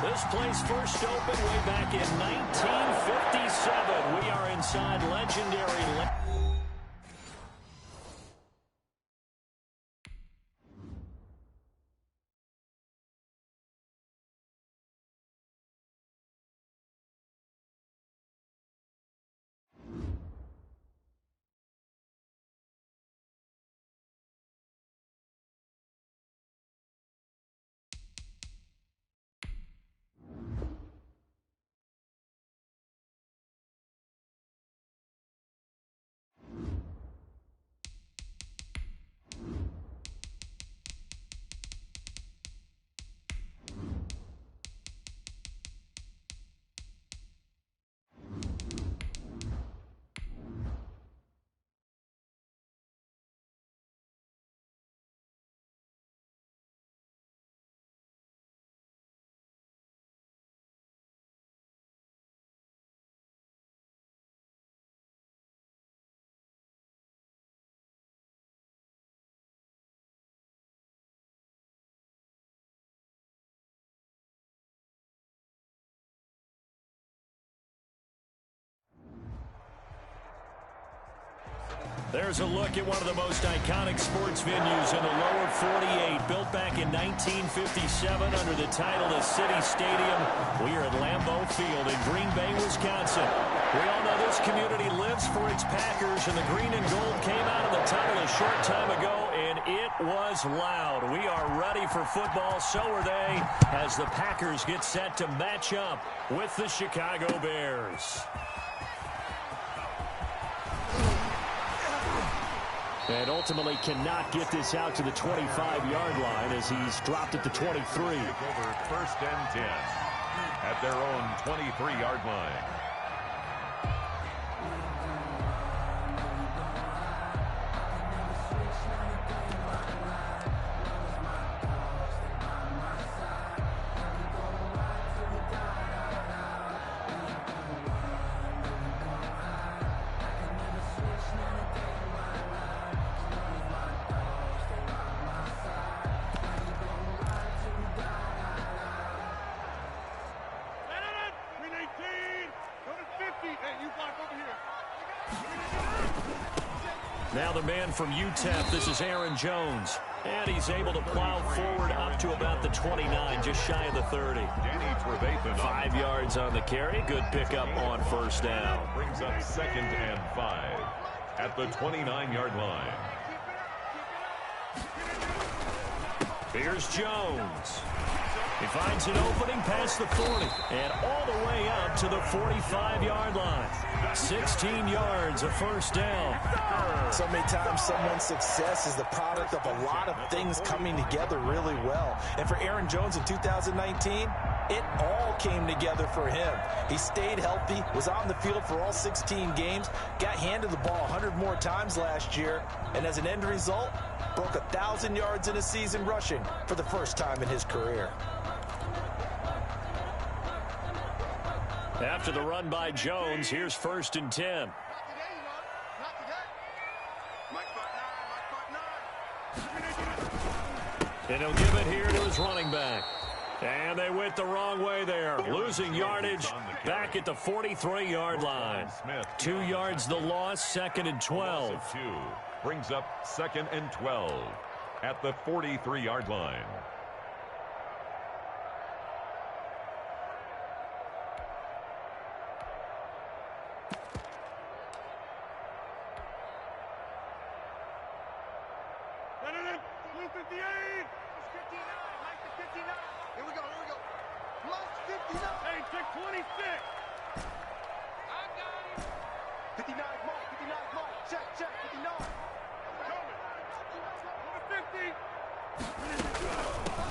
This place first opened way back in 1957. We are inside legendary... There's a look at one of the most iconic sports venues in the lower 48. Built back in 1957 under the title of City Stadium. We are at Lambeau Field in Green Bay, Wisconsin. We all know this community lives for its Packers, and the green and gold came out of the tunnel a short time ago, and it was loud. We are ready for football, so are they, as the Packers get set to match up with the Chicago Bears. And ultimately cannot get this out to the 25-yard line as he's dropped at the 23. Over first and 10 at their own 23-yard line. Now the man from UTEP, this is Aaron Jones. And he's able to plow forward up to about the 29, just shy of the 30. 5 yards on the carry. Good pickup on first down. Brings up 2nd and 5 at the 29-yard line. Here's Jones. He finds an opening past the 40 and all the way up to the 45-yard line. 16 yards, a first down. So many times someone's success is the product of a lot of things coming together really well. And for Aaron Jones in 2019, it all came together for him. He stayed healthy, was on the field for all 16 games, got handed the ball 100 more times last year, and as an end result, broke 1,000 yards in a season rushing for the first time in his career. After the run by Jones, here's 1st and 10. And he'll give it here to his running back. And they went the wrong way there. Losing yardage back at the 43-yard line. 2 yards the loss, 2nd and 12. Brings up 2nd and 12 at the 43-yard line.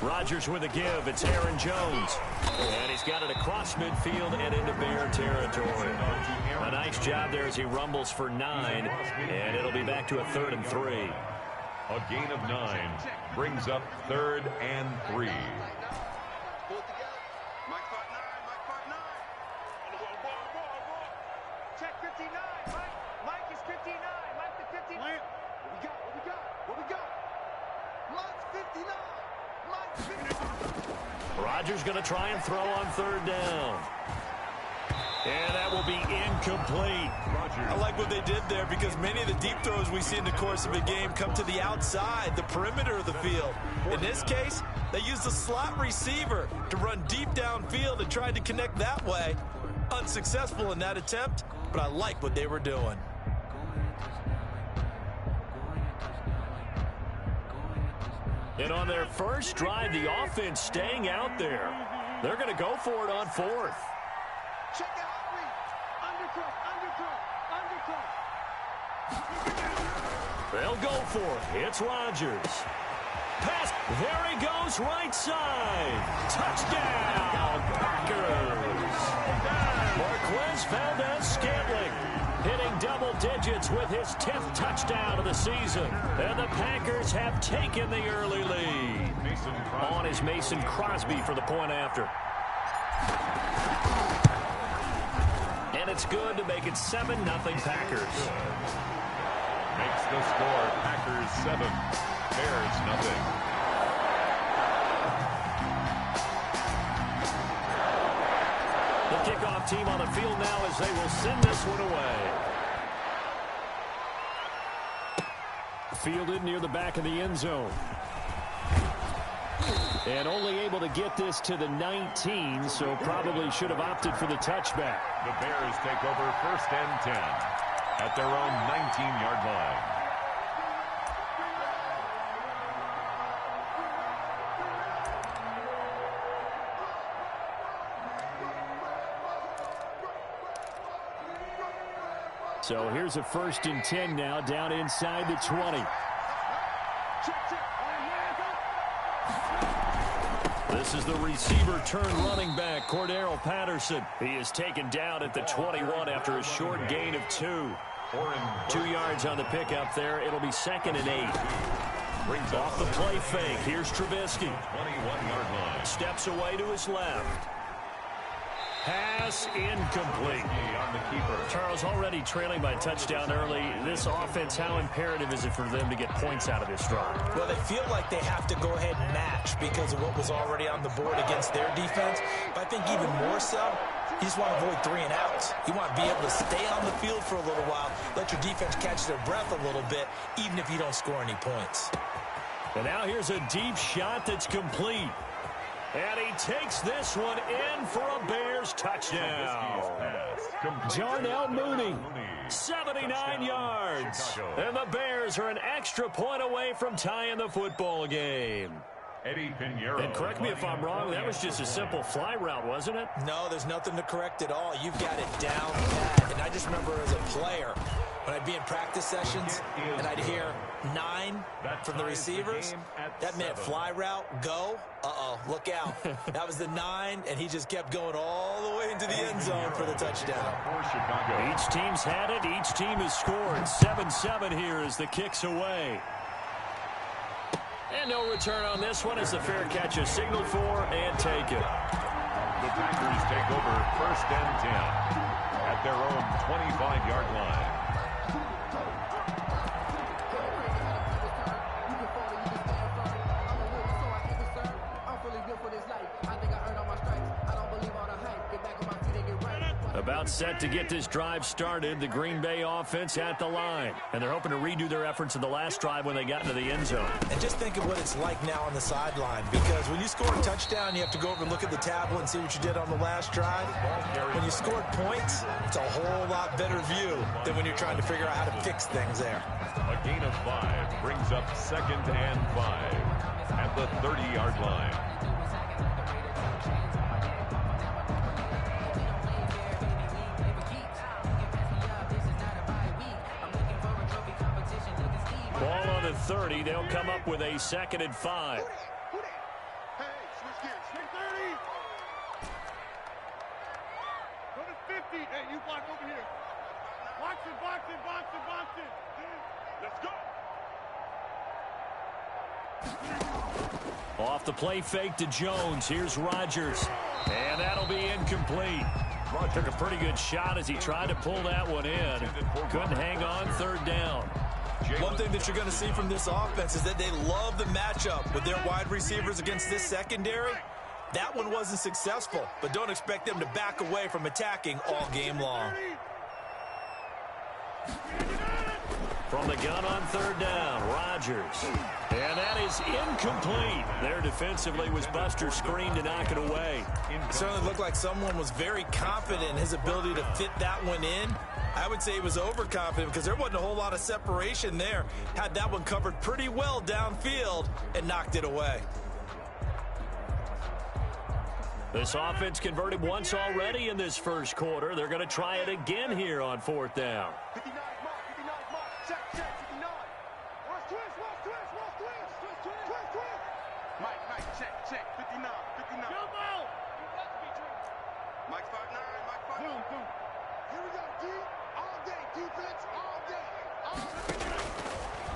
Rodgers with a give. It's Aaron Jones. And he's got it across midfield and into Bear territory. A nice job there as he rumbles for 9. And it'll be back to a 3rd and 3. A gain of 9 brings up 3rd and 3. Check 59. Mike is 59. Mike the 59. What we got? Mike's 59. Rodgers going to try and throw on third down. And that will be incomplete. I like what they did there because many of the deep throws we see in the course of a game come to the outside, the perimeter of the field. In this case, they used a slot receiver to run deep downfield and tried to connect that way. Unsuccessful in that attempt, but I like what they were doing. And on their first drive, the offense staying out there. They're going to go for it on fourth. Check out undercut. They'll go for it. It's Rodgers. Pass. There he goes, right side. Touchdown, Packers. Marquez Valdez-Scantling hitting double digits with his 10th touchdown of the season. And the Packers have taken the early lead. On is Mason Crosby for the point after. And it's good to make it 7-0 Packers. Makes the score Packers 7, Bears nothing. The kickoff team on the field now as they will send this one away. Fielded near the back of the end zone. And only able to get this to the 19, so probably should have opted for the touchback. The Bears take over 1st and 10 at their own 19-yard line. So here's a 1st and 10 now down inside the 20. This is the receiver turned running back, Cordero Patterson. He is taken down at the 21 after a short gain of 2. 2 yards on the pickup there. It'll be 2nd and 8. Brings off the play fake. Here's Trubisky. 21-yard line. Steps away to his left. Pass incomplete. On the keeper. Charles, already trailing by a touchdown early. This offense, how imperative is it for them to get points out of this drive? Well, they feel like they have to go ahead and match because of what was already on the board against their defense. But I think even more so, you just want to avoid 3 and outs. You want to be able to stay on the field for a little while, let your defense catch their breath a little bit, even if you don't score any points. And now here's a deep shot that's complete. And he takes this one in for a Bears touchdown. Jarnell Mooney, 79 yards. And the Bears are an extra point away from tying the football game. Eddie Pinheiro. And correct me if I'm wrong, that was just a simple fly route, wasn't it? No, there's nothing to correct at all. You've got it down pat. And I just remember as a player, when I'd be in practice sessions and I'd hear 9 from the receivers, that meant fly route, go, look out. That was the 9, and he just kept going all the way into the end zone for the touchdown. Each team's had it. Each team has scored. 7-7 here as the kick's away. And no return on this one as the fair catch is signaled for and taken. The Packers take over 1st and 10 at their own 25-yard line. About set to get this drive started, the Green Bay offense at the line. And they're hoping to redo their efforts in the last drive when they got into the end zone. And just think of what it's like now on the sideline, because when you score a touchdown, you have to go over and look at the tablet and see what you did on the last drive. When you scored points, it's a whole lot better view than when you're trying to figure out how to fix things there. A gain of 5 brings up 2nd and 5 at the 30-yard line. Ball on the 30. They'll come up with a 2nd and 5. Hey, switch gears. Swing 30. Go to 50. Hey, you block over here. Box it, box it, box it, box it. Let's go. Off the play fake to Jones. Here's Rodgers. And that'll be incomplete. Took a pretty good shot as he tried to pull that one in. Couldn't hang on 3rd down. One thing that you're going to see from this offense is that they love the matchup with their wide receivers against this secondary. That one wasn't successful, but don't expect them to back away from attacking all game long. From the gun on third down, Rodgers. And that is incomplete. There defensively was Buster screen to knock it away. It certainly looked like someone was very confident in his ability to fit that one in. I would say he was overconfident because there wasn't a whole lot of separation there. Had that one covered pretty well downfield and knocked it away. This offense converted once already in this first quarter. They're going to try it again here on fourth down. 59 mark, 59 mark, check, 59. Watch twist. Mike, check, 59. Jump out! Mike 5'9", Mike 5'9". Boom. Here we go, D. All day, defense, all day.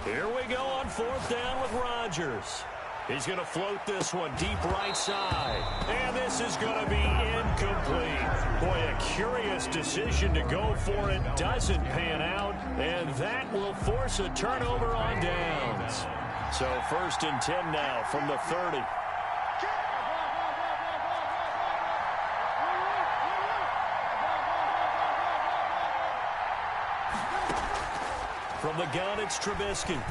Here we go on fourth down with Rodgers. He's going to float this one deep right side. And this is going to be incomplete. Boy, a curious decision to go for it. Doesn't pan out. And that will force a turnover on downs. So 1st and 10 now from the 30. From the gun, it's Trubisky.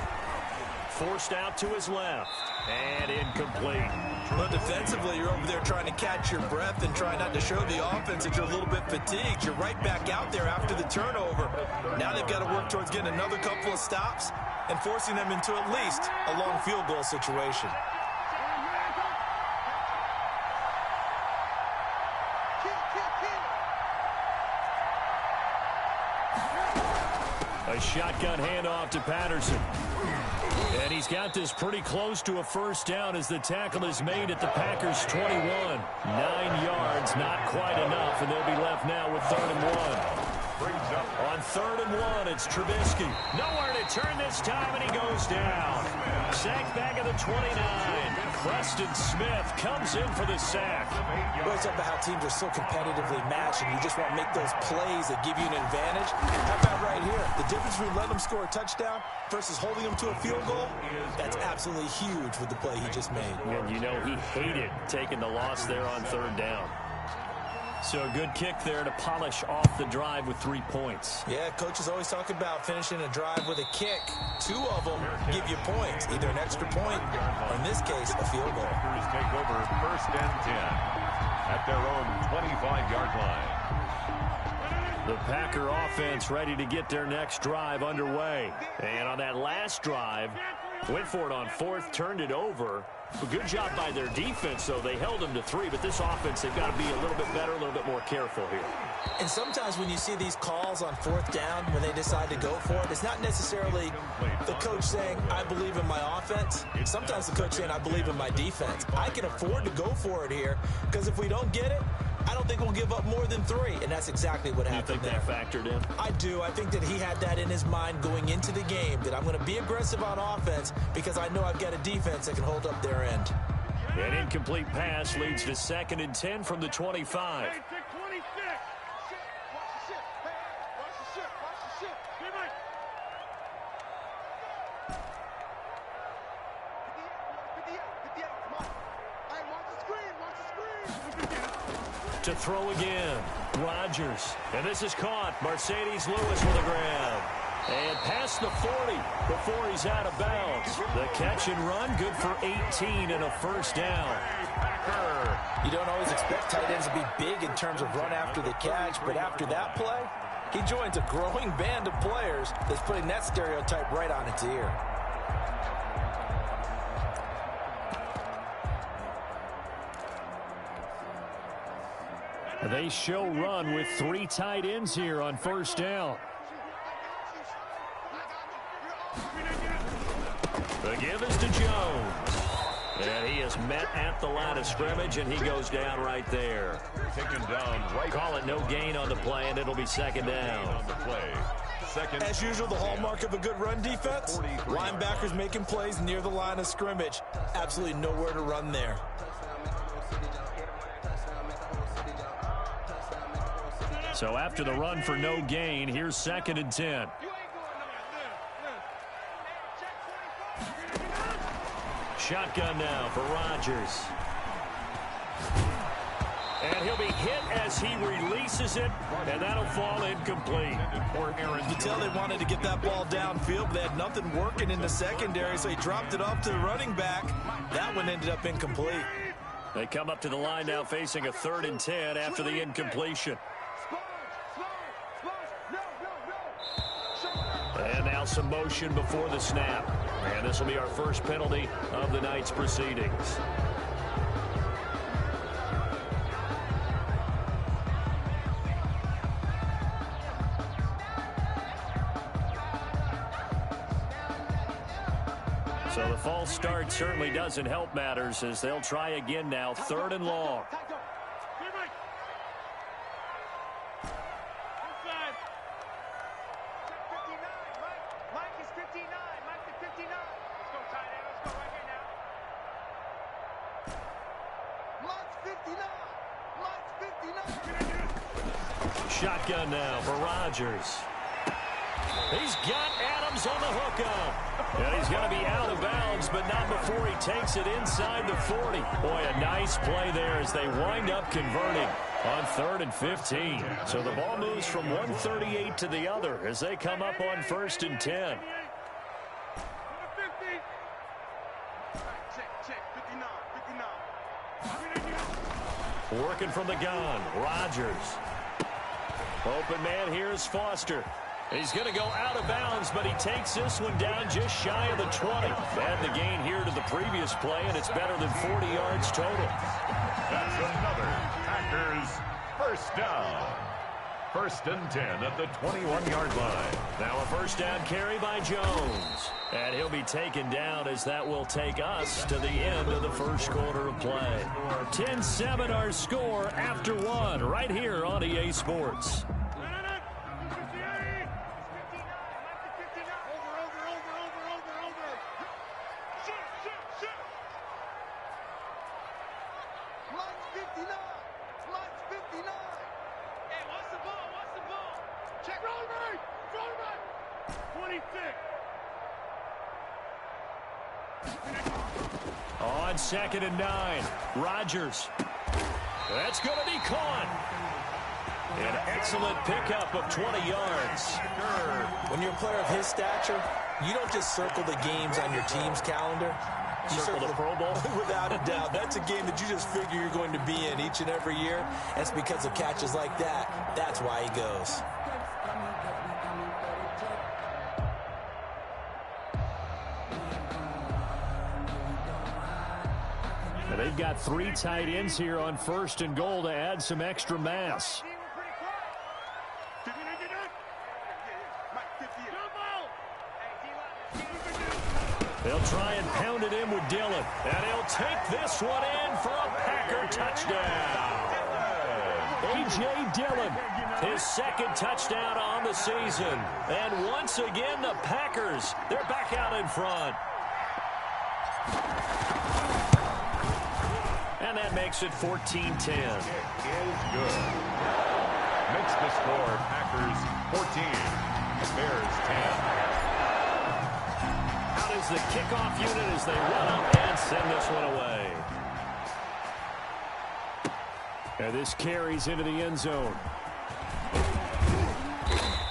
Forced out to his left. And incomplete. Well, defensively, you're over there trying to catch your breath and try not to show the offense that you're a little bit fatigued. You're right back out there after the turnover. Now they've got to work towards getting another couple of stops and forcing them into at least a long field goal situation. A shotgun handoff to Patterson. And he's got this pretty close to a first down as the tackle is made at the Packers' 21. 9 yards, not quite enough, and they'll be left now with 3rd and 1. On 3rd and 1, it's Trubisky. Nowhere to turn this time, and he goes down. Sacked back at the 29. Preston Smith comes in for the sack. Well, it's about how teams are so competitively matched, and you just want to make those plays that give you an advantage. How about right here? The difference between letting them score a touchdown versus holding them to a field goal, that's absolutely huge with the play he just made. And you know he hated taking the loss there on 3rd down. So a good kick there to polish off the drive with 3 points. Yeah, coaches always talk about finishing a drive with a kick. 2 of them give you points, either an extra point or, in this case, a field goal. Packers take over 1st and 10 at their own 25-yard line. The Packer offense ready to get their next drive underway. And on that last drive, went for it on 4th, turned it over. A good job by their defense, though. They held them to 3, but this offense, they've got to be a little bit better, a little bit more careful here. And sometimes when you see these calls on 4th down, when they decide to go for it, it's not necessarily the coach saying, I believe in my offense. Sometimes the coach saying, I believe in my defense. I can afford to go for it here, because if we don't get it, I don't think we'll give up more than 3, and that's exactly what happened there. You think that factored in? I do. I think that he had that in his mind going into the game, that I'm going to be aggressive on offense because I know I've got a defense that can hold up their end. An incomplete pass leads to 2nd and 10 from the 25. To throw again, Rodgers. And this is caught. Mercedes Lewis with a grab. And past the 40 before he's out of bounds. The catch and run, good for 18 and a first down. You don't always expect tight ends to be big in terms of run after the catch, but after that play, he joins a growing band of players that's putting that stereotype right on its ear. They show run with 3 tight ends here on first down. The give is to Jones. And he is met at the line of scrimmage, and he goes down right there. Taken down right. Call it no gain on the play, and it'll be 2nd down. On the play. As usual, the hallmark of a good run defense, linebackers making plays near the line of scrimmage. Absolutely nowhere to run there. So after the run for no gain, here's 2nd and 10. Shotgun now for Rodgers. he'll be hit as he releases it, and that'll fall incomplete. You can tell they wanted to get that ball downfield, but they had nothing working in the secondary, so he dropped it off to the running back. That one ended up incomplete. They come up to the line now facing a 3rd and 10 after the incompletion. And now some motion before the snap. And this will be our first penalty of the night's proceedings. So the false start certainly doesn't help matters as they'll try again now, 3rd and long. Shotgun now for Rodgers. He's got Adams on the hookup. And he's going to be out of bounds, but not before he takes it inside the 40. Boy, a nice play there as they wind up converting on 3rd and 15. So the ball moves from 138 to the other as they come up on 1st and 10. Working from the gun, Rodgers. Open man here is Foster. He's going to go out of bounds, but he takes this one down just shy of the 20. Add the gain here to the previous play, and it's better than 40 yards total. That's another Packers first down. 1st and 10 at the 21-yard line. Now a first down carry by Jones. And he'll be taken down as that will take us to the end of the first quarter of play. 10-7 our score after 1 right here on EA Sports. On 2nd and 9, Rodgers. That's going to be caught. An excellent pickup of 20 yards. When you're a player of his stature, you don't just circle the games on your team's calendar. You circle the Pro Bowl? Without a doubt. That's a game that you just figure you're going to be in each and every year. That's because of catches like that. That's why he goes. And they've got 3 tight ends here on 1st and goal to add some extra mass. They'll try and pound it in with Dillon. And he'll take this one in for a Packer touchdown. A.J. Dillon, his 2nd touchdown on the season. And once again, the Packers, they're back out in front. And that makes it 14-10. Is good. Makes the score Packers 14, Bears 10. Out is the kickoff unit as they run up and send this one away. And this carries into the end zone.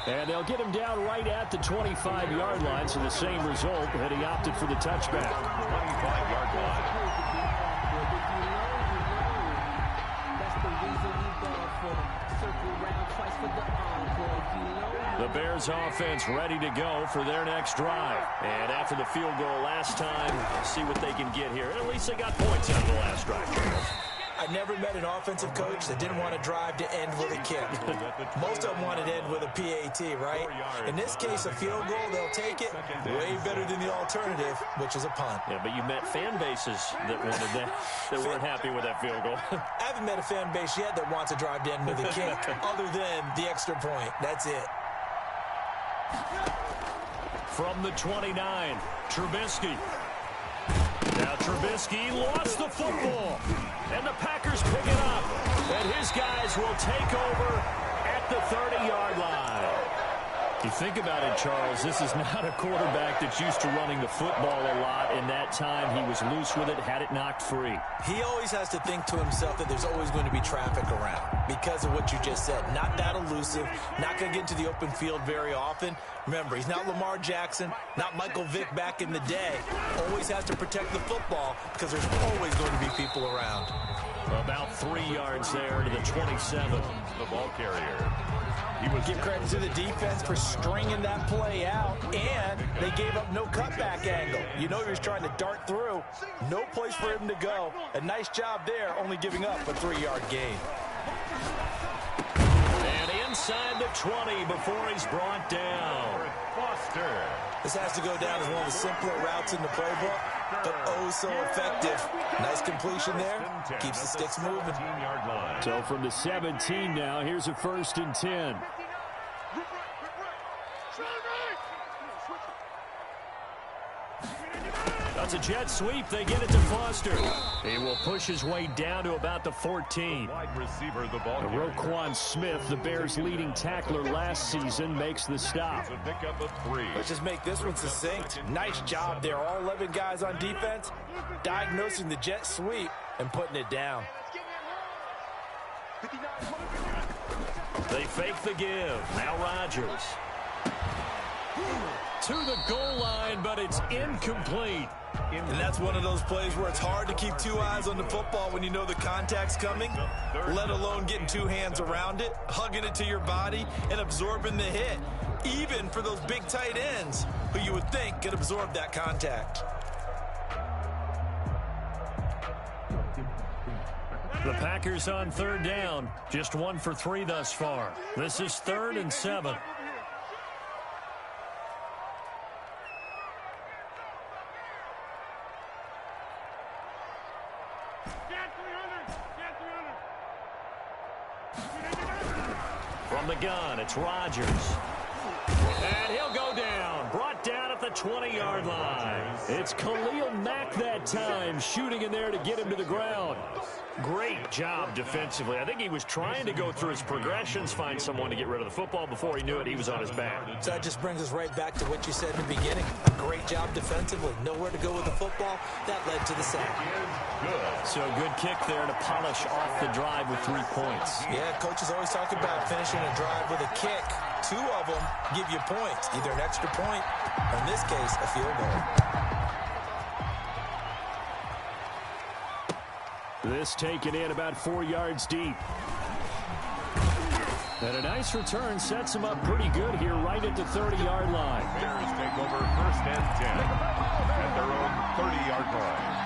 And they'll get him down right at the 25-yard line, so the same result, and he opted for the touchback. 25-yard line. The Bears offense ready to go for their next drive. And after the field goal last time, see what they can get here. At least they got points out of the last drive, Charles. I never met an offensive coach that didn't want to drive to end with a kick. Most of them wanted to end with a PAT, right? In this case, a field goal, they'll take it. Way better than the alternative, which is a punt. Yeah, but you met fan bases that wanted that weren't happy with that field goal. I haven't met a fan base yet that wants to drive to end with a kick, other than the extra point. That's it. From the 29, Trubisky. Now Trubisky lost the football. And the Packers pick it up. And his guys will take over at the 30-yard line. You think about it, Charles, this is not a quarterback that's used to running the football a lot, and that time he was loose with it, had it knocked free. He always has to think to himself that there's always going to be traffic around because of what you just said. Not that elusive, not going to get into the open field very often. Remember, he's not Lamar Jackson, not Michael Vick back in the day. Always has to protect the football because there's always going to be people around. About 3 yards there to the 27. The ball carrier. Give credit to the defense for stringing that play out, and they gave up no cutback angle. You know he was trying to dart through. No place for him to go. A nice job there, only giving up a 3-yard gain. And inside the 20 before he's brought down. Foster. This has to go down as one of the simpler routes in the playbook, but oh so effective. Nice completion there. Keeps the sticks moving. So from the 17 now, here's a 1st and 10. That's a jet sweep. They get it to Foster. He will push his way down to about the 14. Wide receiver, the ball. Roquan Smith, the Bears' leading tackler last season, makes the stop. A pickup of 3. Let's just make this one succinct. Nice job there. All 11 guys on defense diagnosing the jet sweep and putting it down. They fake the give. Now Rodgers. To the goal line, but it's incomplete. And that's one of those plays where it's hard to keep 2 eyes on the football when you know the contact's coming, let alone getting 2 hands around it, hugging it to your body, and absorbing the hit, even for those big tight ends who you would think could absorb that contact. The Packers on 3rd down. Just 1 for 3 thus far. This is 3rd and 7. From the gun, it's Rodgers. And he'll go down. Brought down at the 20-yard line. It's Khalil Mack that time, shooting in there to get him to the ground. Great job defensively. I think he was trying to go through his progressions, find someone to get rid of the football. Before he knew it, he was on his back. So that just brings us right back to what you said in the beginning. Great job defensively. Nowhere to go with the football. That led to the sack. So good kick there to polish off the drive with 3 points. Yeah, coaches always talk about finishing a drive with a kick. 2 of them give you points, either an extra point, or in this case, a field goal. This taken in about 4 yards deep. And a nice return sets him up pretty good here right at the 30-yard line. Bears take over 1st and 10 at their own 30-yard line.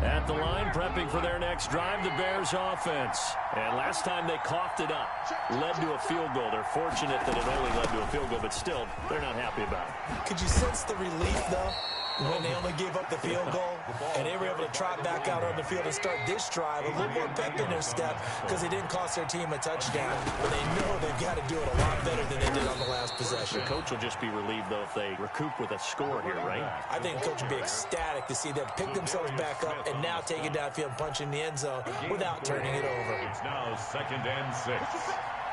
At the line, prepping for their next drive, the Bears offense. And last time they coughed it up, led to a field goal. They're fortunate that it only led to a field goal, but still, they're not happy about it. Could you sense the relief, though, when they only gave up the field goal and they were able to trot back out on the field and start this drive a little more pep in their step because they didn't cost their team a touchdown, but they know they've got to do it a lot better than they did on the last possession. The coach will just be relieved, though, if they recoup with a score here, right? I think the coach would be ecstatic to see them pick themselves back up and now take it downfield and punch in the end zone without turning it over. It's now 2nd and 6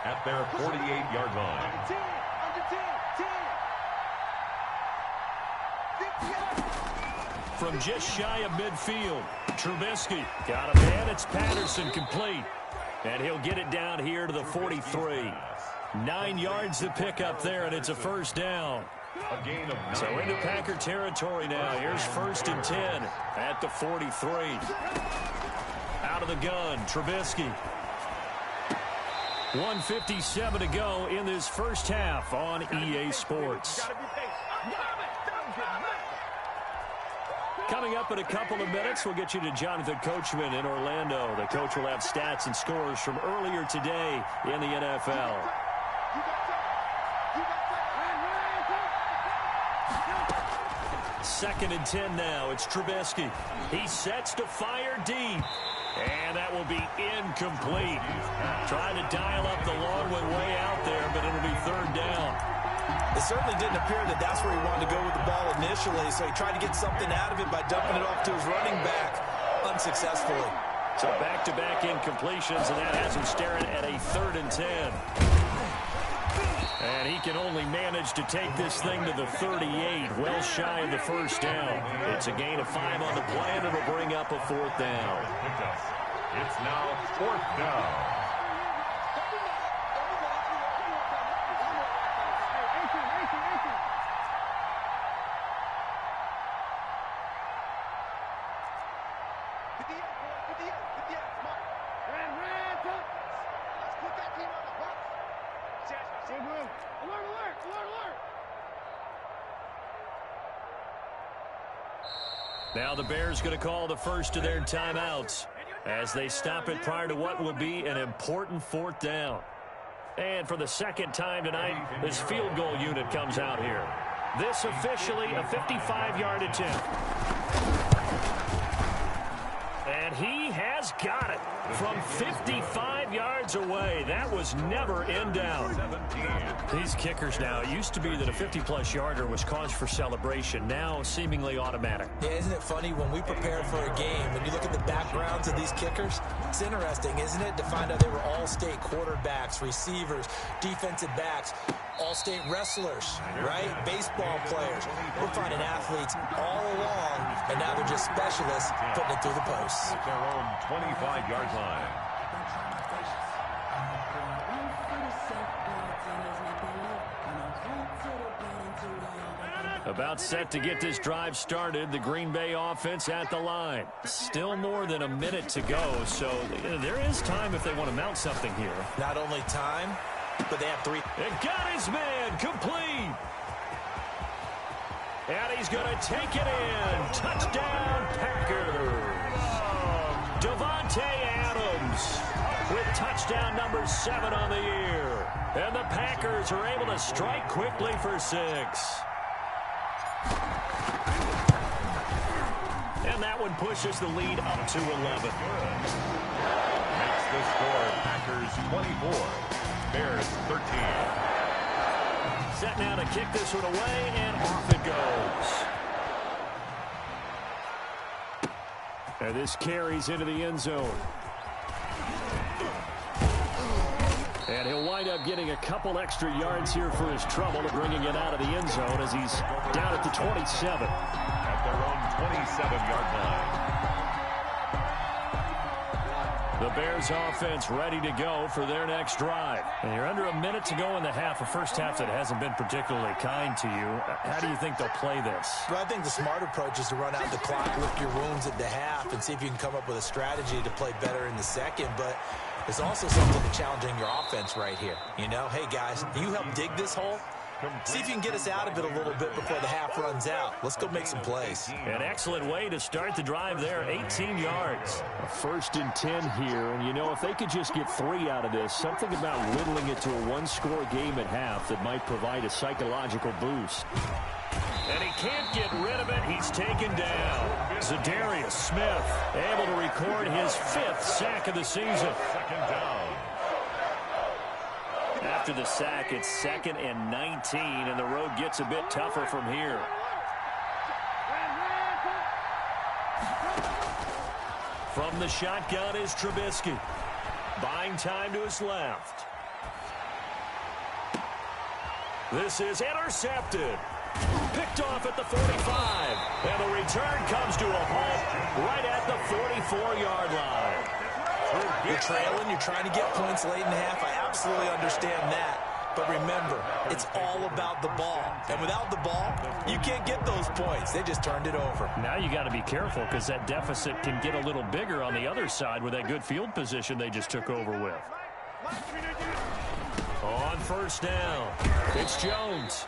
at their 48-yard line. From just shy of midfield, Trubisky got a man. It's Patterson complete. And he'll get it down here to the 43. 9 yards to pick up there, and it's a 1st down. A gain of 9. So into Packer territory now. Here's 1st and 10 at the 43. Out of the gun, Trubisky. 1:57 to go in this first half on EA Sports. Coming up in a couple of minutes, we'll get you to Jonathan Coachman in Orlando. The coach will have stats and scores from earlier today in the NFL. Second and 10 now. It's Trubisky. He sets to fire deep. And that will be incomplete. Trying to dial up the long one way out there, but it'll be 3rd down. It certainly didn't appear that that's where he wanted to go with the ball initially, so he tried to get something out of it by dumping it off to his running back unsuccessfully. So back-to-back incompletions, and that has him staring at a 3rd and 10. And he can only manage to take this thing to the 38, well shy of the first down. It's a gain of 5 on the play, and it'll bring up a 4th down. It's now 4th down. Now the Bears going to call the first of their timeouts as they stop it prior to what will be an important 4th down. And for the second time tonight, this field goal unit comes out here. This officially a 55-yard attempt. And he has got it from 55 yards away. That was never in doubt. These kickers now, it used to be that a 50-plus yarder was cause for celebration. Now seemingly automatic. Yeah, isn't it funny when we prepare for a game, when you look at the backgrounds of these kickers, it's interesting, isn't it, to find out they were all-state quarterbacks, receivers, defensive backs, all-state wrestlers, right? Baseball players. We're finding athletes all along, and now they're just specialists putting it through the posts. At their own 25-yard line. About set to get this drive started, the Green Bay offense at the line. Still more than a minute to go, so there is time if they want to mount something here. Not only time, but they have 3. And got his man complete. And he's going to take it in. Touchdown, Packers. Davante Adams with touchdown number 7 on the year. And the Packers are able to strike quickly for 6. And that one pushes the lead up to 11. Makes the score Packers 24, Bears 13. Set now to kick this one away, and off it goes. And this carries into the end zone. And he'll wind up getting a couple extra yards here for his trouble and bringing it out of the end zone as he's down at the 27. At their own 27-yard line. The Bears offense ready to go for their next drive. And you're under a minute to go in the half, a first half that hasn't been particularly kind to you. How do you think they'll play this? Well, I think the smart approach is to run out the clock, lick your wounds at the half, and see if you can come up with a strategy to play better in the second. But there's also something to challenging your offense right here. You know, hey, guys, you help dig this hole. See if you can get us out of it a little bit before the half runs out. Let's go make some plays. An excellent way to start the drive there, 18 yards. A 1st and 10 here, and you know, if they could just get 3 out of this, something about whittling it to a one-score game at half that might provide a psychological boost. And he can't get rid of it. He's taken down. Zadarius Smith able to record his 5th sack of the season. Second down. After the sack, it's 2nd and 19, and the road gets a bit tougher from here. From the shotgun is Trubisky. Buying time to his left. This is intercepted. Picked off at the 45. And the return comes to a halt right at the 44-yard line. You're trailing, you're trying to get points late in the half. I absolutely understand that. But remember, it's all about the ball. And without the ball, you can't get those points. They just turned it over. Now you got to be careful because that deficit can get a little bigger on the other side with that good field position they just took over with. On first down, it's Jones.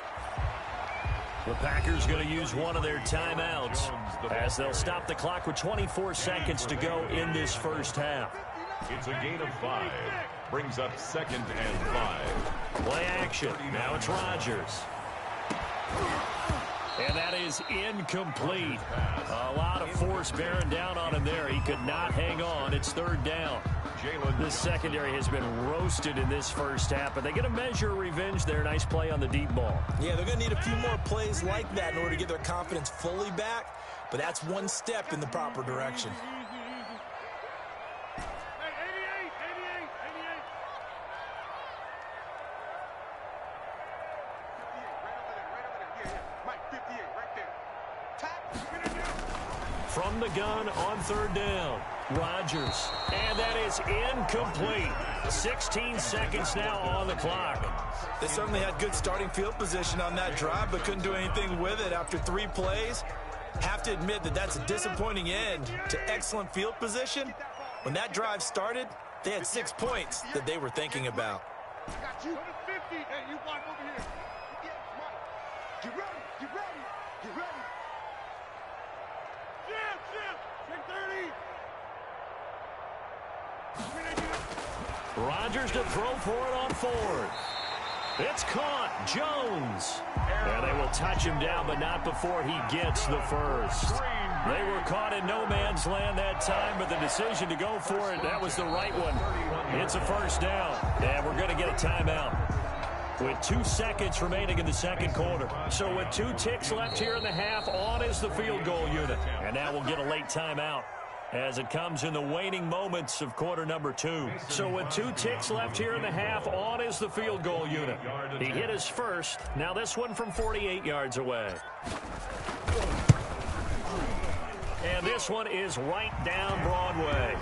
The Packers going to use one of their timeouts as they'll stop the clock with 24 seconds to go in this first half. It's a gain of 5. Brings up 2nd and 5. Play action. Now it's Rodgers. And that is incomplete. A lot of force bearing down on him there. He could not hang on. It's 3rd down. This secondary has been roasted in this first half, but they get a measure of revenge there. Nice play on the deep ball. Yeah, they're going to need a few more plays like that in order to get their confidence fully back, but that's one step in the proper direction. From the gun on third down, Rodgers, and that is incomplete. 16 seconds now on the clock. They certainly had good starting field position on that drive, but couldn't do anything with it after 3 plays. Have to admit that that's a disappointing end to excellent field position. When that drive started, they had 6 points that they were thinking about. Got you. 50. Hey, you block over here. Get ready. Get ready. Get ready. Rodgers to throw for it on 4th. It's caught. Jones. And they will touch him down, but not before he gets the first. They were caught in no man's land that time, but the decision to go for it, that was the right one. It's a first down, and we're going to get a timeout with 2 seconds remaining in the second quarter. So with 2 ticks left here in the half, on is the field goal unit. And now we'll get a late timeout as it comes in the waning moments of quarter number 2. So with 2 ticks left here in the half, on is the field goal unit. He hit his first. Now this one from 48 yards away. And this one is right down Broadway.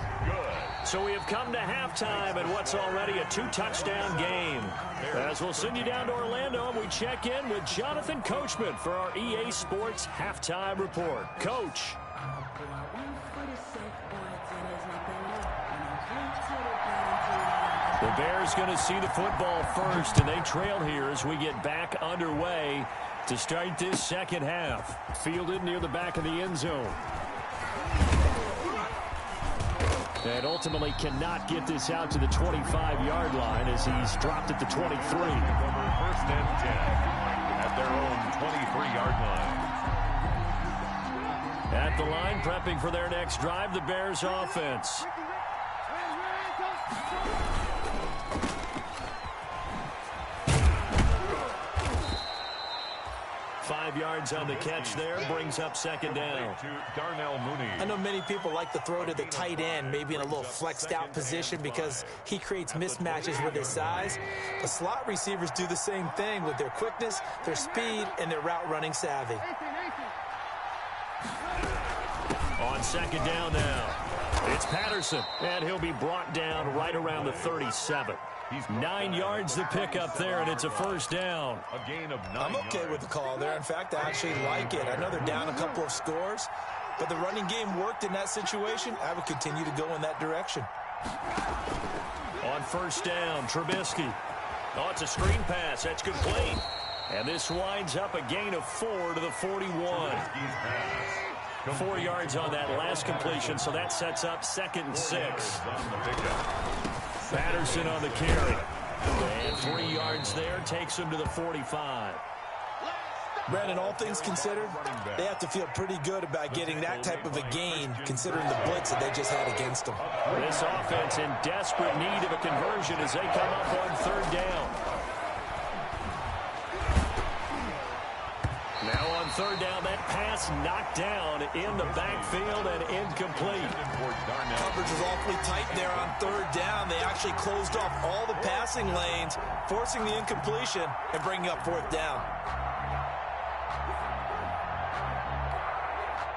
So we have come to halftime in what's already a 2-touchdown game. As we'll send you down to Orlando, and we check in with Jonathan Coachman for our EA Sports Halftime Report. Coach. The Bears going to see the football first, and they trail here as we get back underway to start this second half. Fielded near the back of the end zone. And ultimately cannot get this out to the 25-yard line as he's dropped at the 23. First and 10 at their own 23-yard line. At the line, prepping for their next drive, the Bears offense. 5 yards on the catch there, brings up second down. I know many people like to throw to the tight end, maybe in a little flexed out position because he creates mismatches with his size. The slot receivers do the same thing with their quickness, their speed, and their route running savvy. On second down now, it's Patterson, and he'll be brought down right around the 37. 9 yards to pick up there, and it's a first down. A gain of 9 I'm okay with the call there. In fact, I actually like it. I know they're down a couple of scores, but the running game worked in that situation. I would continue to go in that direction. On first down, Trubisky. Oh, it's a screen pass. That's complete. And this winds up a gain of 4 to the 41. 4 yards on that last completion, so that sets up 2nd and 6. Patterson on the carry. And 3 yards there takes him to the 45. Brandon, all things considered, they have to feel pretty good about getting that type of a gain, considering the blitz that they just had against them. This offense in desperate need of a conversion as they come up on third down. Now on third down, that pass knocked down in the backfield and incomplete. Coverage was awfully tight there on third down. They actually closed off all the passing lanes, forcing the incompletion and bringing up fourth down.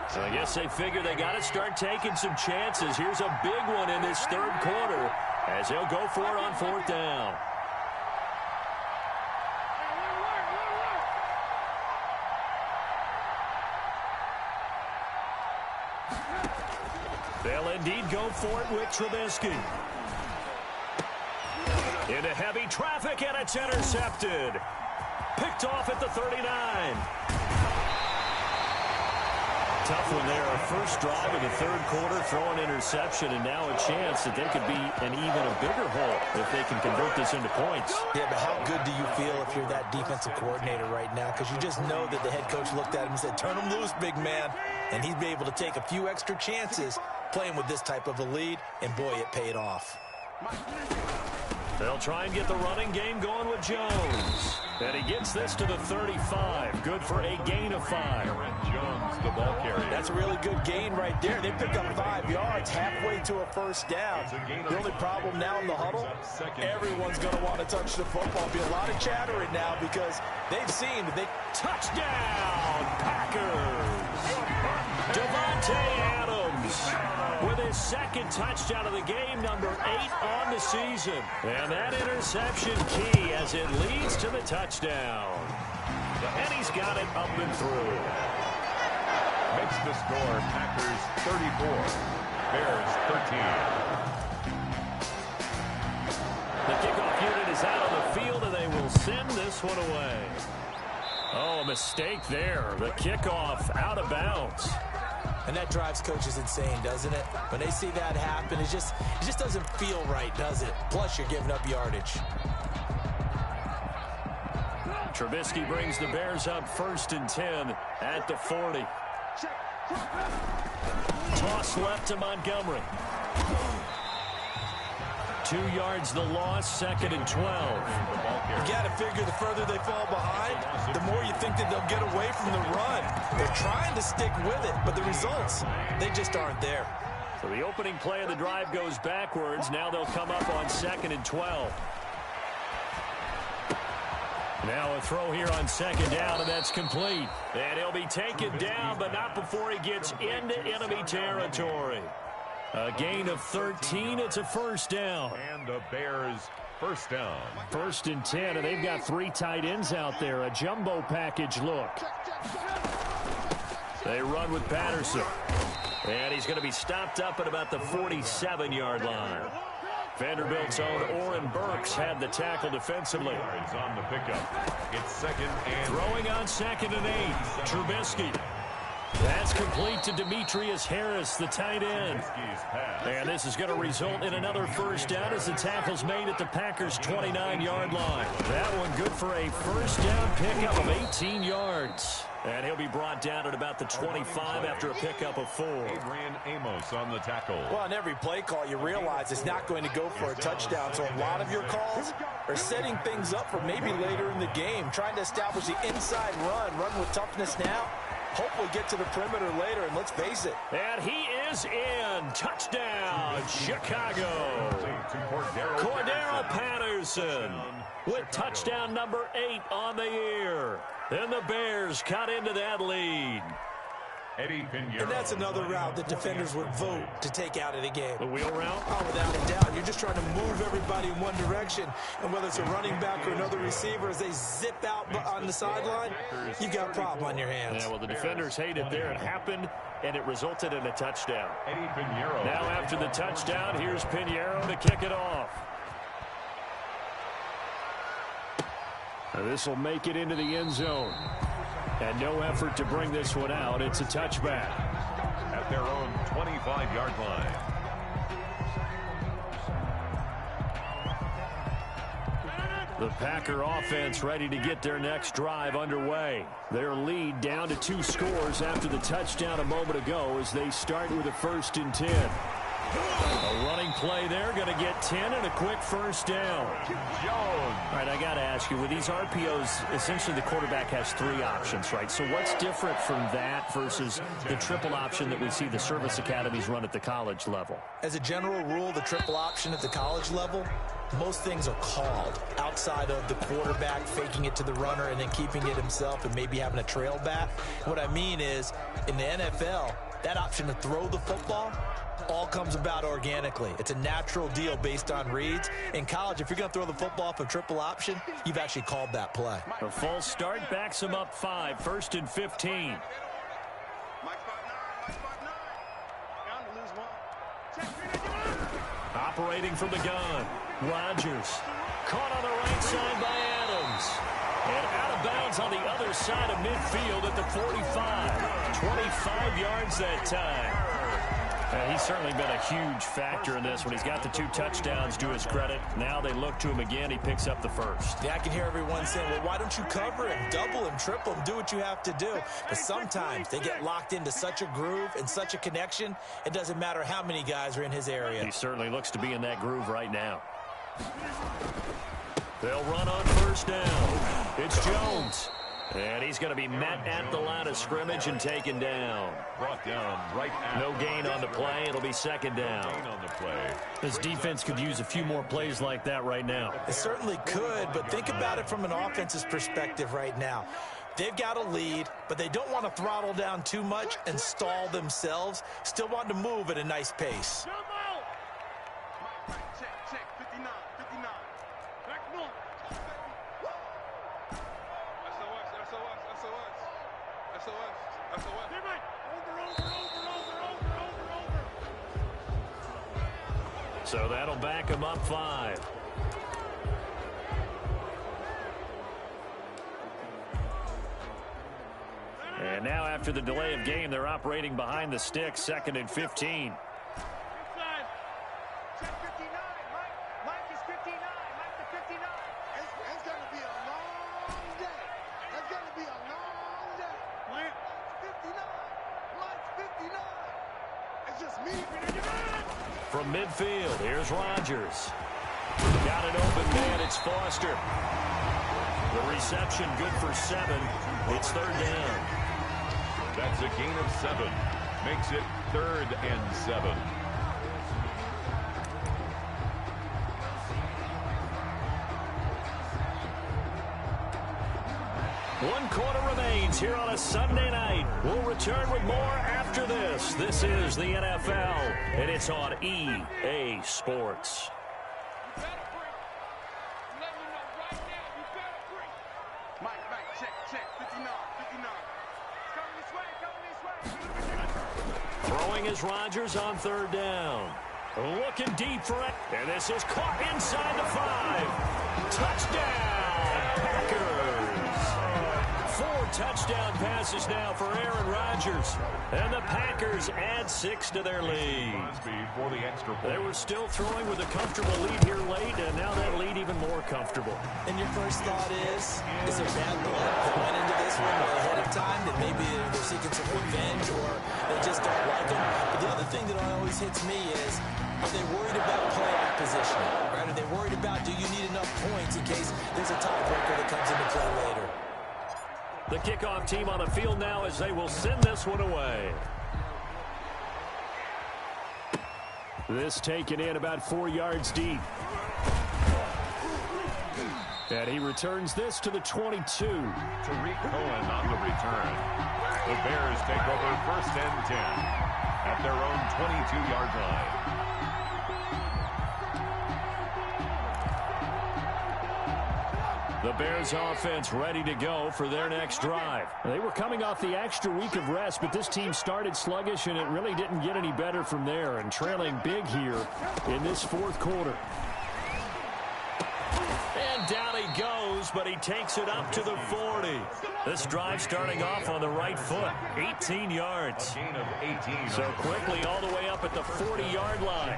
So I guess they figure they got to start taking some chances. Here's a big one in this third quarter as they'll go for it on fourth down. They'll indeed go for it with Trubisky. Into heavy traffic, and it's intercepted. Picked off at the 39. Tough one there. First drive of the third quarter, throw an interception, and now a chance that they could be an even a bigger hole if they can convert this into points. Yeah, but how good do you feel if you're that defensive coordinator right now? Because you just know that the head coach looked at him and said, turn him loose, big man. And he'd be able to take a few extra chances playing with this type of a lead, and boy, it paid off. They'll try and get the running game going with Jones. And he gets this to the 35. Good for a gain of 5. Jones, the ball carrier. That's a really good gain right there. They pick up 5 yards halfway to a first down. The only problem now in the huddle, everyone's going to want to touch the football. Be a lot of chattering now because they've seen that they... Touchdown, Packers! Davante Adams with his second touchdown of the game, number 8 on the season. And that interception key as it leads to the touchdown. And he's got it up and through. Makes the score Packers 34, Bears 13. The kickoff unit is out on the field, and they will send this one away. Oh, a mistake there. The kickoff out of bounds. And that drives coaches insane, doesn't it? When they see that happen, it just doesn't feel right, does it? Plus, you're giving up yardage. Trubisky brings the Bears up 1st and 10 at the 40. Toss left to Montgomery. 2 yards the loss, 2nd and 12. You got to figure the further they fall behind, the more you think that they'll get away from the run. They're trying to stick with it, but the results, they just aren't there. So the opening play of the drive goes backwards. Now they'll come up on 2nd and 12. Now a throw here on 2nd down, and that's complete. And he'll be taken down, but not before he gets into enemy territory. A gain of 13. It's a first down. And the Bears first down. 1st and 10, and they've got 3 tight ends out there. A jumbo package look. They run with Patterson. And he's going to be stopped up at about the 47-yard line. Vanderbilt's own Oren Burks had the tackle defensively. Yards on the pickup. It's 2nd and... Throwing on 2nd and 8. Trubisky. That's complete to Demetrius Harris, the tight end. And this is going to result in another first down as the tackle's made at the Packers' 29-yard line. That one good for a first down pickup of 18 yards. And he'll be brought down at about the 25 after a pickup of 4. Adrian Amos on the tackle. Well, on every play call, you realize it's not going to go for a touchdown. So a lot of your calls are setting things up for maybe later in the game, trying to establish the inside run with toughness now. Hopefully get to the perimeter later, and let's face it. And he is in. Touchdown, Chicago. Cordero Patterson with touchdown number 8 on the year. And the Bears cut into that lead. Eddie Pinheiro. And that's another route that defenders would vote to take out of the game. The wheel route? Oh, without a doubt. You're just trying to move everybody in one direction. And whether it's a running back or another receiver, as they zip out on the sideline, you've got a problem on your hands. Yeah, well, the defenders hate it there. It happened, and it resulted in a touchdown. Eddie Pinheiro. Now after the touchdown, here's Pinheiro to kick it off. This will make it into the end zone. And no effort to bring this one out. It's a touchback. At their own 25-yard line. The Packer offense ready to get their next drive underway. Their lead down to 2 scores after the touchdown a moment ago as they start with a 1st and 10. A running play there, going to get 10 and a quick first down. All right, I got to ask you, with these RPOs, essentially the quarterback has 3 options, right? So what's different from that versus the triple option that we see the service academies run at the college level? As a general rule, the triple option at the college level, most things are called outside of the quarterback faking it to the runner and then keeping it himself and maybe having a trail back. What I mean is, in the NFL, that option to throw the football all comes about organically. It's a natural deal based on reads. In college, if you're going to throw the football off a triple option, you've actually called that play. A false start backs him up 5, 1st and 15. Operating from the gun, Rodgers. Caught on the right side by Adams. And out of bounds on the other side of midfield at the 45. 25 yards that time. He's certainly been a huge factor in this when he's got the 2 touchdowns to his credit. Now they look to him again. He picks up the first. Yeah, I can hear everyone saying, well, why don't you cover him, double him, triple him, do what you have to do. But sometimes they get locked into such a groove and such a connection, it doesn't matter how many guys are in his area. He certainly looks to be in that groove right now. They'll run on first down. It's Jones. And he's going to be met at the line of scrimmage and taken down. Brought down right at no gain on the play. It'll be second down. No gain on the play. This defense could use a few more plays like that right now. It certainly could, but think about it from an offense's perspective right now. They've got a lead, but they don't want to throttle down too much and stall themselves. Still want to move at a nice pace. Check, 59, 59. Back north. SOS. Over. So that'll back him up 5. And now after the delay of game, they're operating behind the stick, 2nd and 15. From midfield, here's Rodgers. Got an open man, it's Foster. The reception good for 7. It's 3rd down. That's a gain of 7. Makes it 3rd and 7. One quarter remains here on a Sunday night. We'll return with more after this. This is the NFL, and it's on EA Sports. Mike, check, 59. It's coming this way. Throwing is Rodgers on 3rd down. Looking deep for it, and this is caught inside the 5. Touchdown, Packers. 4 touchdown passes now for Aaron Rodgers. And the Packers add 6 to their lead. For the extra point. They were still throwing with a comfortable lead here late, and now that lead even more comfortable. And your first thought is there bad blood that went into this one ahead of time, that maybe they're seeking some revenge or they just don't like them? But the other thing that always hits me is, are they worried about playoff position? Right? Are they worried about, do you need enough points in case there's a tiebreaker that comes into play later? The kickoff team on the field now as they will send this one away. This taken in about 4 yards deep. And he returns this to the 22. Tariq Cohen on the return. The Bears take over 1st and 10 at their own 22-yard line. The Bears offense ready to go for their next drive. They were coming off the extra week of rest, but this team started sluggish, and it really didn't get any better from there, and trailing big here in this 4th quarter. And down he goes, but he takes it up to the 40. This drive starting off on the right foot, 18 yards. A gain of 18. So quickly all the way up at the 40-yard line.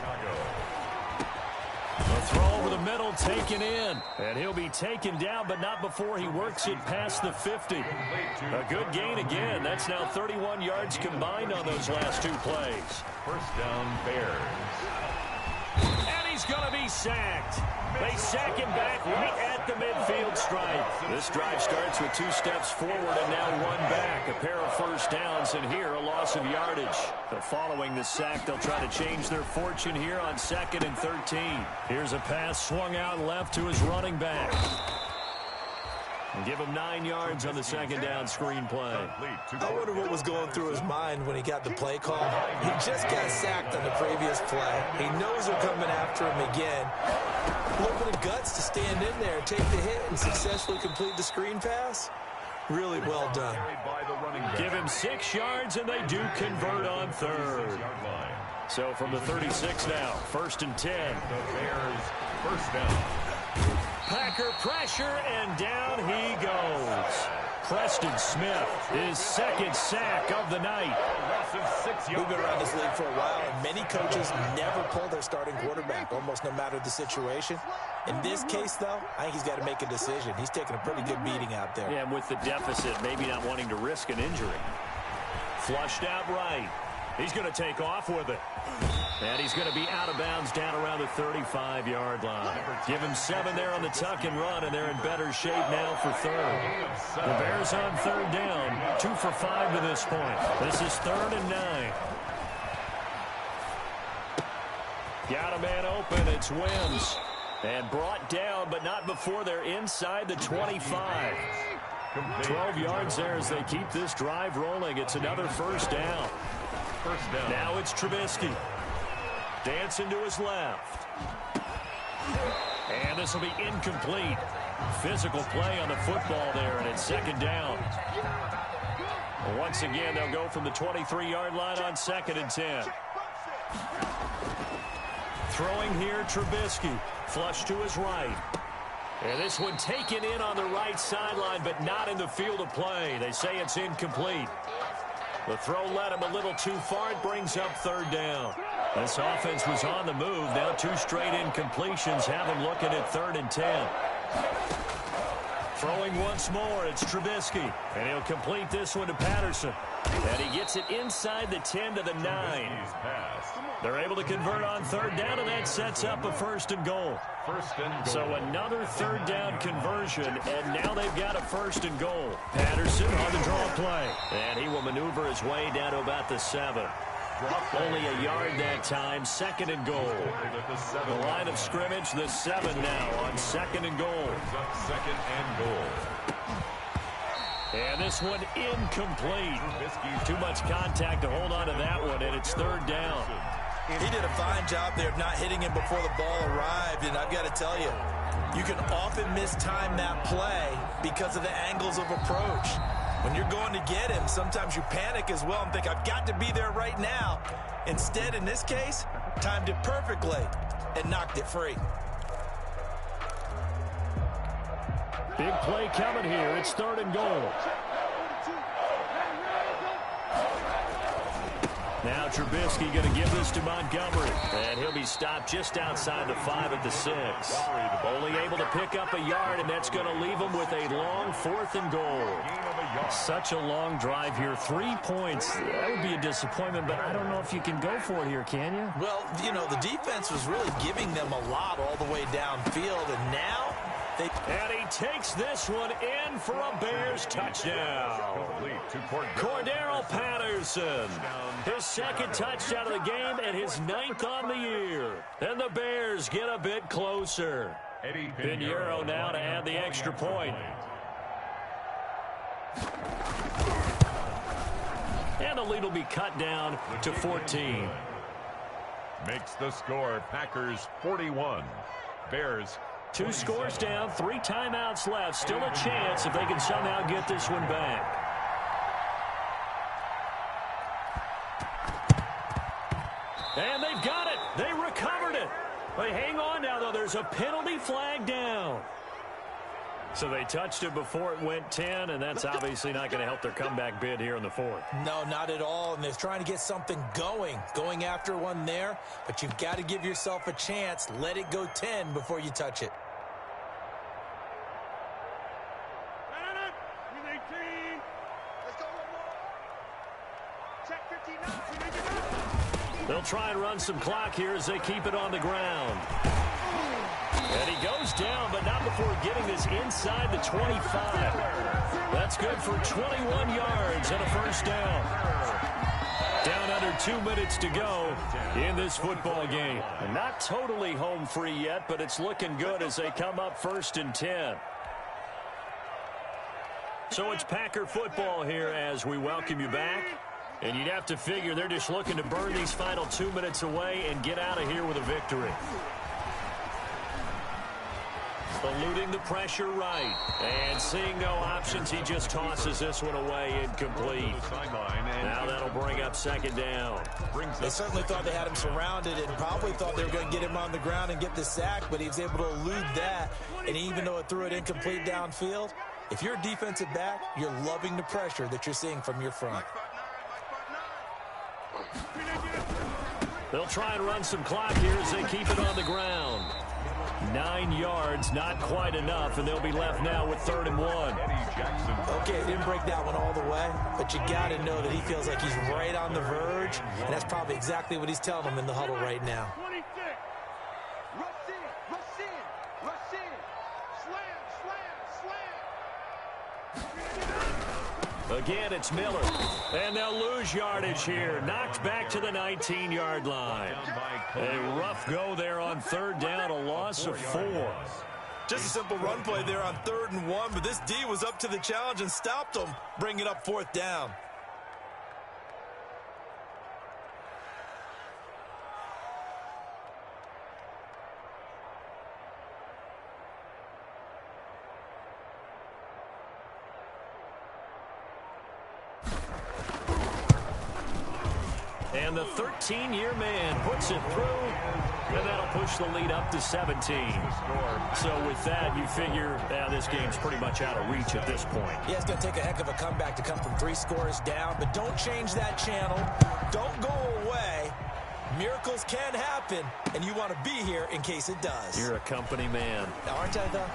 A throw over the middle, taken in. And he'll be taken down, but not before he works it past the 50. A good gain again. That's now 31 yards combined on those last 2 plays. 1st down, Bears. And he's going to be sacked. They sack him back right at the midfield stripe. This drive starts with 2 steps forward and now 1 back. A pair of 1st downs, and here a loss of yardage. But following the sack, they'll try to change their fortune here on 2nd and 13. Here's a pass swung out left to his running back. And give him 9 yards on the 2nd down screen play. I wonder what was going through his mind when he got the play call. He just got sacked on the previous play. He knows they're coming after him again. A little bit of guts to stand in there, take the hit, and successfully complete the screen pass. Really well done. Give him 6 yards, and they do convert on 3rd. So from the 36 now, 1st and 10. The Bears 1st down. Packer pressure, and down he goes. Preston Smith, his second sack of the night. We've been around this league for a while, and many coaches never pull their starting quarterback, almost no matter the situation. In this case, though, I think he's got to make a decision. He's taking a pretty good beating out there. Yeah, and with the deficit, maybe not wanting to risk an injury. Flushed out right. He's going to take off with it. And he's going to be out of bounds down around the 35-yard line. Give him 7 there on the tuck and run, and they're in better shape now for third. The Bears on third down, 2 for 5 to this point. This is 3rd and 9. Got a man open. It's Wims. And brought down, but not before they're inside the 25. 12 yards there as they keep this drive rolling. It's another first down. Now it's Trubisky. Dancing to his left. And this will be incomplete. Physical play on the football there, and it's 2nd down. Once again, they'll go from the 23-yard line on 2nd and 10. Throwing here, Trubisky. Flush to his right. And this one taken in on the right sideline, but not in the field of play. They say it's incomplete. The throw led him a little too far. It brings up 3rd down. This offense was on the move. Now 2 straight incompletions have him looking at 3rd and 10. Throwing once more, it's Trubisky. And he'll complete this one to Patterson. And he gets it inside the 10 to the 9. They're able to convert on 3rd down, and that sets up a 1st and goal. So another 3rd down conversion, and now they've got a 1st and goal. Patterson on the draw play. And he will maneuver his way down to about the 7. Only a yard that time, 2nd and goal. The line of scrimmage, the 7 now on 2nd and goal. 2nd and goal. And this one incomplete. Too much contact to hold on to that one, and it's 3rd down. He did a fine job there of not hitting him before the ball arrived, and I've got to tell you, you can often mistime that play because of the angles of approach. When you're going to get him, sometimes you panic as well and think, I've got to be there right now. Instead, in this case, timed it perfectly and knocked it free. Big play coming here. It's 3rd and goal. Now Trubisky going to give this to Montgomery. And he'll be stopped just outside the 5 at the 6. Only able to pick up a yard, and that's going to leave him with a long 4th and goal. Such a long drive here. 3 points. That would be a disappointment, but I don't know if you can go for it here, can you? Well, you know, the defense was really giving them a lot all the way downfield, and now and he takes this one in for a Bears touchdown. Cordero Patterson, his 2nd touchdown of the game and his 9th on the year. And the Bears get a bit closer. Pinheiro now to add the extra point. And the lead will be cut down to 14. Makes the score Packers 41. Bears 2 scores down, 3 timeouts left. Still a chance if they can somehow get this one back. And they've got it. They recovered it. They hang on now, though. There's a penalty flag down. So they touched it before it went 10, and that's obviously not going to help their comeback bid here in the 4th. No, not at all, and they're trying to get something going after one there, but you've got to give yourself a chance. Let it go 10 before you touch it. They'll try and run some clock here as they keep it on the ground. And he goes down, but not before getting this inside the 25. That's good for 21 yards and a 1st down. Down under 2 minutes to go in this football game. And not totally home free yet, but it's looking good as they come up 1st and 10. So it's Packer football here as we welcome you back. And you'd have to figure they're just looking to burn these final 2 minutes away and get out of here with a victory. Eluding the pressure right. And seeing no options, he just tosses this one away incomplete. Now that'll bring up 2nd down. They certainly thought they had him surrounded and probably thought they were going to get him on the ground and get the sack, but he was able to elude that. And even though it threw it incomplete downfield, If you're a defensive back, you're loving the pressure that you're seeing from your front. They'll try and run some clock here as they keep it on the ground. 9 yards, not quite enough, and they'll be left now with 3rd and 1. Okay, it didn't break that one all the way, but you got to know that he feels like he's right on the verge, and that's probably exactly what he's telling them in the huddle right now. Again, it's Miller. And they'll lose yardage here. Knocked back to the 19-yard line. A rough go there on 3rd down, a loss of 4. Just a simple run play there on 3rd and 1, but this D was up to the challenge and stopped them, bringing up 4th down. And the 13-year man puts it through, and that'll push the lead up to 17. So with that, you figure this game's pretty much out of reach at this point. Yeah, it's going to take a heck of a comeback to come from 3 scores down, but don't change that channel. Don't go away. Miracles can happen, and you want to be here in case it does. You're a company man. Aren't I, though?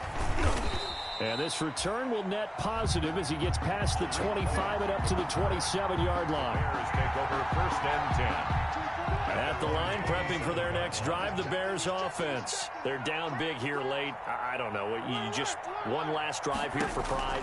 And this return will net positive as he gets past the 25 and up to the 27-yard line. Bears take over 1st and 10. At the line, prepping for their next drive, the Bears offense. They're down big here late. I don't know. You just one last drive here for pride.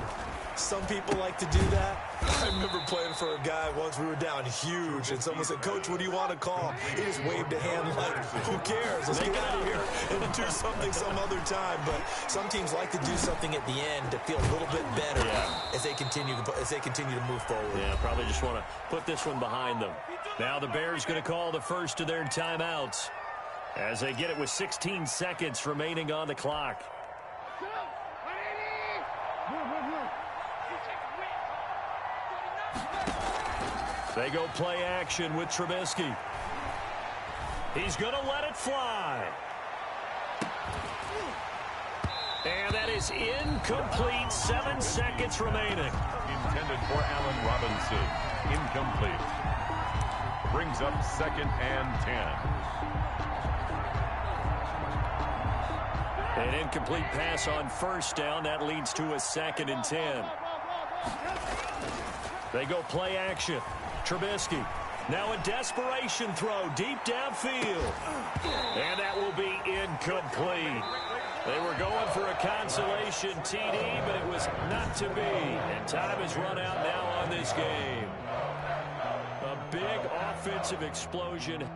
Some people like to do that. I remember playing for a guy once. We were down huge, and someone said, "Coach, what do you want to call?" He just waved a hand like, "Who cares? Let's get out of here and do something some other time." But some teams like to do something at the end to feel a little bit better as they continue to move forward. Yeah, probably just want to put this one behind them. Now the Bears going to call the first of their timeouts as they get it with 16 seconds remaining on the clock. They go play action with Trubisky. He's going to let it fly. And that is incomplete. 7 seconds remaining. Intended for Allen Robinson. Incomplete. Brings up 2nd and 10. An incomplete pass on 1st down. That leads to a 2nd and 10. They go play action. Trubisky. Now a desperation throw deep downfield. And that will be incomplete. They were going for a consolation TD, but it was not to be. And time has run out now on this game. A big offensive explosion.